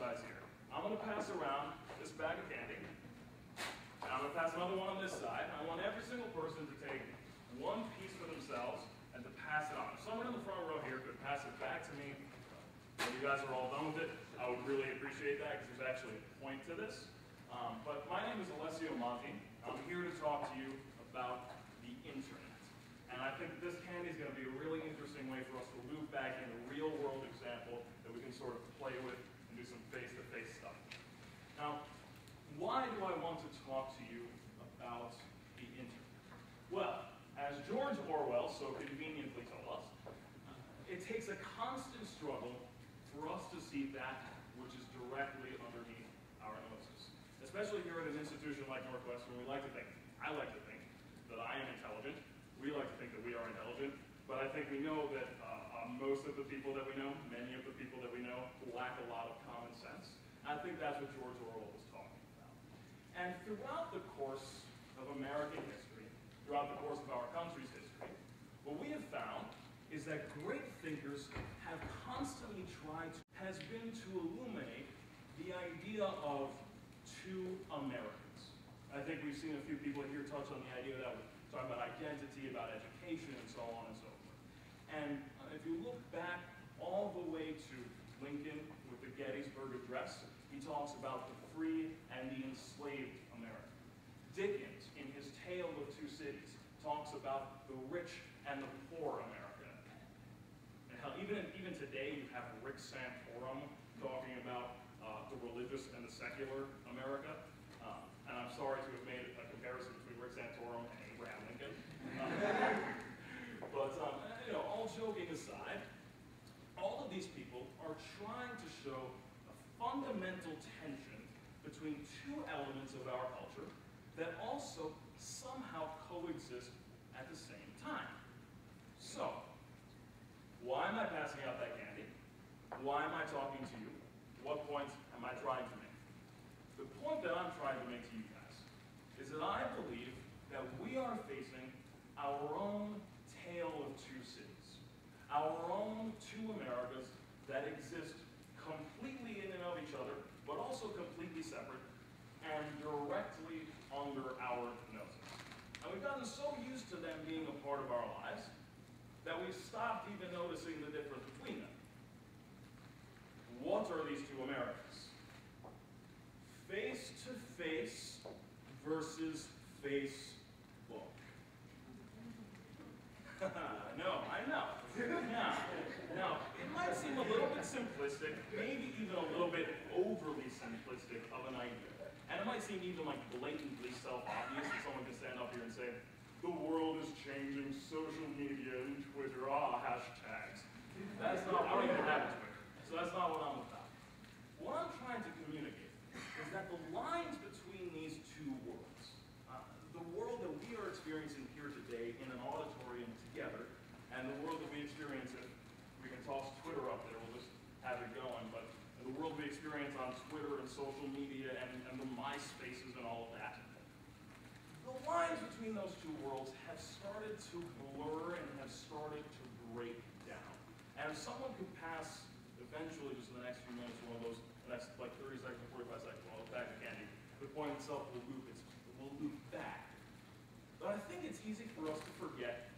exercise here. I'm going to pass around this bag of candy, and I'm going to pass another one on this side. I want every single person to take one piece for themselves and to pass it on. If someone in the front row here could pass it back to me when you guys are all done with it, I would really appreciate that because there's actually a point to this. But my name is Alessio Manti. I'm here to talk to you about the internet. And I think that this candy is going to be a really interesting way for us to loop back in a real-world example that we can sort of play with and do some face-to-face stuff. Now, why do I want to talk to you about the internet? Well, as George Orwell so conveniently told us, it takes a constant struggle for us to see that which is directly underneath our noses. Especially here at an institution like Northwestern, we like to think, I like to think, that I am intelligent. We like to think that we are intelligent, but I think we know that most of the people that we know, many of the people that we know, lack a lot of common sense. And I think that's what George Orwell was talking about. And throughout the course of American history, throughout the course of our country's history, what we have found is that great thinkers have constantly tried to, has been to illuminate the idea of two Americans. I think we've seen a few people here touch on the idea that we're talking about identity, about education, and so on and so forth. And if you look back all the way to Lincoln with the Gettysburg Address, he talks about the free and the enslaved America. Dickens, in his Tale of Two Cities, talks about the rich and the poor America. And how even today you have Rick Santorum talking about the religious and the secular America. And I'm sorry to have made a comparison between Rick Santorum and Abraham Lincoln. But all joking aside, all of these people are trying to show a fundamental tension between two elements of our culture that also somehow coexist at the same time. So, why am I passing out that candy? Why am I talking to you? What points am I trying to make? The point that I'm trying to make to you guys is that I believe that we are facing our own tale of two cities, our own two Americas that exist completely in and of each other, but also completely separate and directly under our noses. And we've gotten so used to them being a part of our lives that we've stopped even noticing the difference between them. What are these two Americas? Face-to-face versus Facebook. No, I know. Now, it might seem a little bit simplistic, maybe even a little bit overly simplistic of an idea. And it might seem even like blatantly self-obvious that someone can stand up here and say, the world is changing, social media and Twitter, hashtags. That's not, I don't even have a Twitter, so that's not what I'm about. What I'm trying to communicate is that the lines between these two worlds, the world that we are experiencing here today in an auditorium together, and the world that we experience, if we can toss Twitter up there, we'll just have it going, but the world we experience on Twitter and social media and the MySpaces and all of that, the lines between those two worlds have started to blur and have started to break down. And if someone could pass, eventually, just in the next few minutes, one of those, the next like 30 seconds or 45 seconds, one of those bags of candy, the point itself will loop back. But I think it's easy for us to forget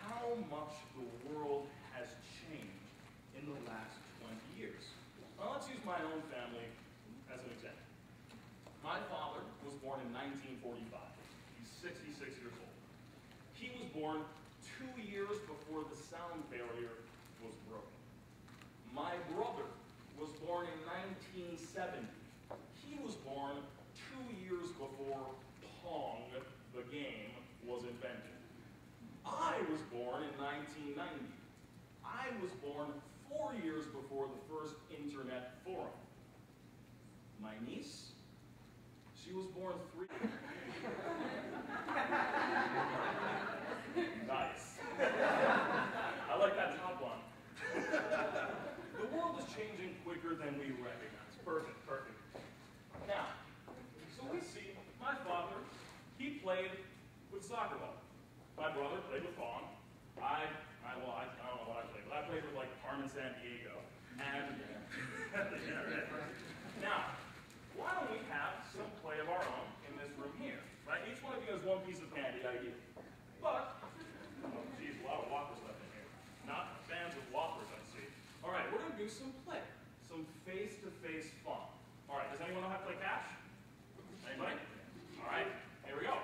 how much the world has changed in the last 20 years. Now let's use my own family as an example. My father was born in 1945. He's 66 years old. He was born 2 years before the sound barrier was broken. My brother was born in 1970. He was born 2 years before Pong, the game, was invented. I was born in 1990. I was born 4 years before the first internet forum. My niece, she was born 3. Nice. I like that top one. The world is changing quicker than we recognize. Perfect, perfect. Now, so we see my father, he played with soccer ball. My brother played with Pong. I don't know what I played, but I played with like Carmen San Diego. And, yeah, right. face-to-face fun. All right, does anyone know how to play catch? Anybody? All right, here we go.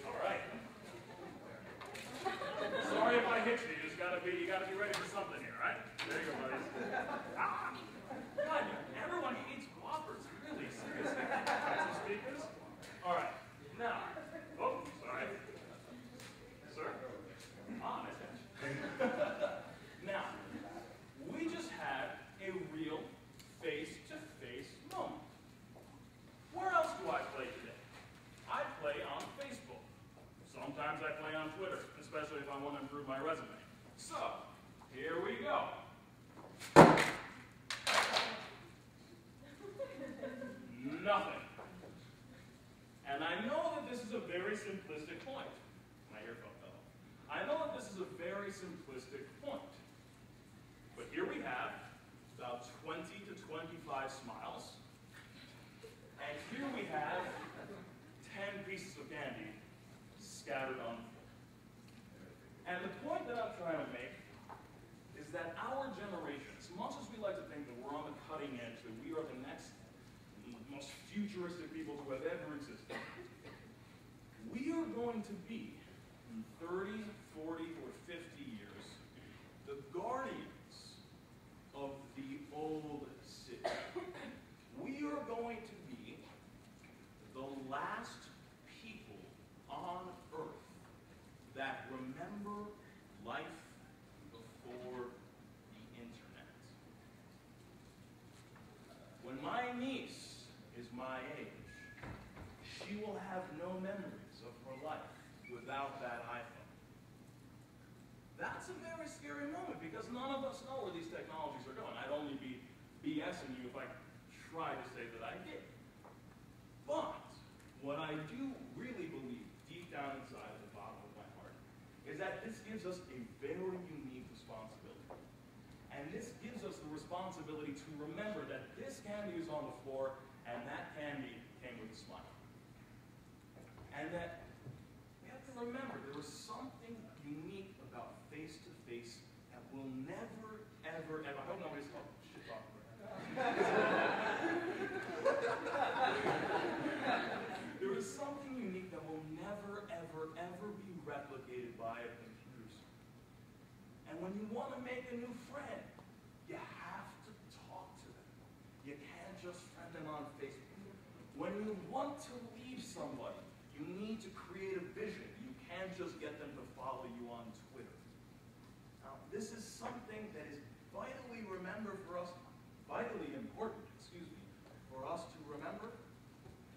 All right. Sorry if I hit you. You gotta be ready for something here, right? There you go, buddies. Ah! God, everyone hates whoppers. Really, seriously. Some speakers. All right. Now. Oh, sorry. Sir. Ah, nice catch. Now, we just had a real face-to-face moment. Where else do I play today? I play on Facebook. Sometimes I play on Twitter, especially if I want to improve my resume. So, here we go. Nothing. And I know that this is a very simplistic point. My earphone fell. I know that this is a very simplistic point. But here we have about 20 to 25 smiles. And here we have 10 pieces of candy scattered on the floor. And the point that I'm trying to make is that our generation, as much as we like to think that we're on the cutting edge, that we are the next most futuristic people to have ever existed, we are going to be, in 30, 40, or 50 years, the guardians of the old city. We are going to be the last people on Earth that remember life before the internet. When my niece is my age, she will have no memories of her life without that iPhone. That's a very scary moment because none of us know where these technologies are going. I'd only be BSing you if I tried to say that I did. But what I do really believe deep down inside at the bottom of my heart is that this gives us a very unique responsibility. And this gives us the responsibility to remember that this candy is on the floor and that candy came with a smile. And that we have to remember there is something unique about face-to-face that will never, ever, ever, I hope nobody's shit talking right now. There is something unique that will never, ever, ever be replicated by a computer screen. And when you want to make a new friend, you have to talk to them. You can't just friend them on Facebook. When you want to leave somebody, you need to create a vision. You can't just get them to follow you on Twitter. Now, this is something that is vitally important for us to remember,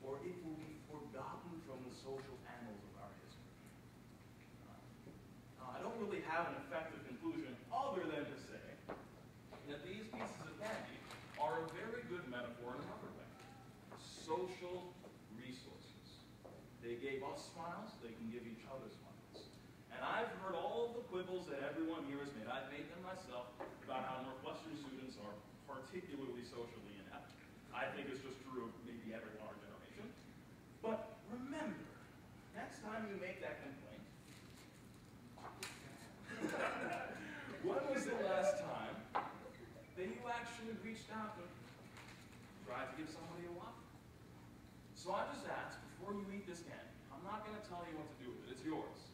or it will be forgotten from the social annals of our history. I don't really have an effective conclusion other than to say that these pieces of candy are a very good metaphor in another way. Social resources. They gave us smiles, they can give each other smiles. And I've heard all of the quibbles that everyone here has made. I've made them myself about how Northwestern students are particularly socially inept. I think it's just true of maybe everyone in our generation. But remember, next time you make that complaint, when was the last time that you actually reached out and tried to give somebody a waffle? So I just ask, before you eat this candy, I'm not going to tell you what to do with it, it's yours.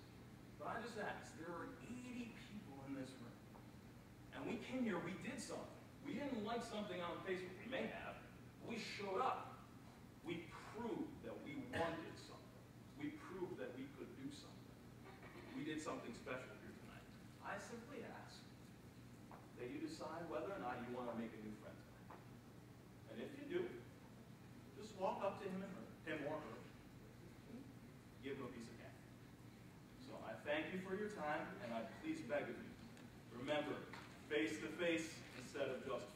But I just ask, there are 80 people in this room. And we came here, we did something. We didn't like something on Facebook, we may have. We showed up. We proved that we wanted something. We proved that we could do something. We did something special here tonight. I simply ask that you decide whether or not you want to make a new friend tonight. And if you do, just walk up to him or her, give him a piece of candy. So I thank you for your time, and I please beg of you, remember, face to face instead of just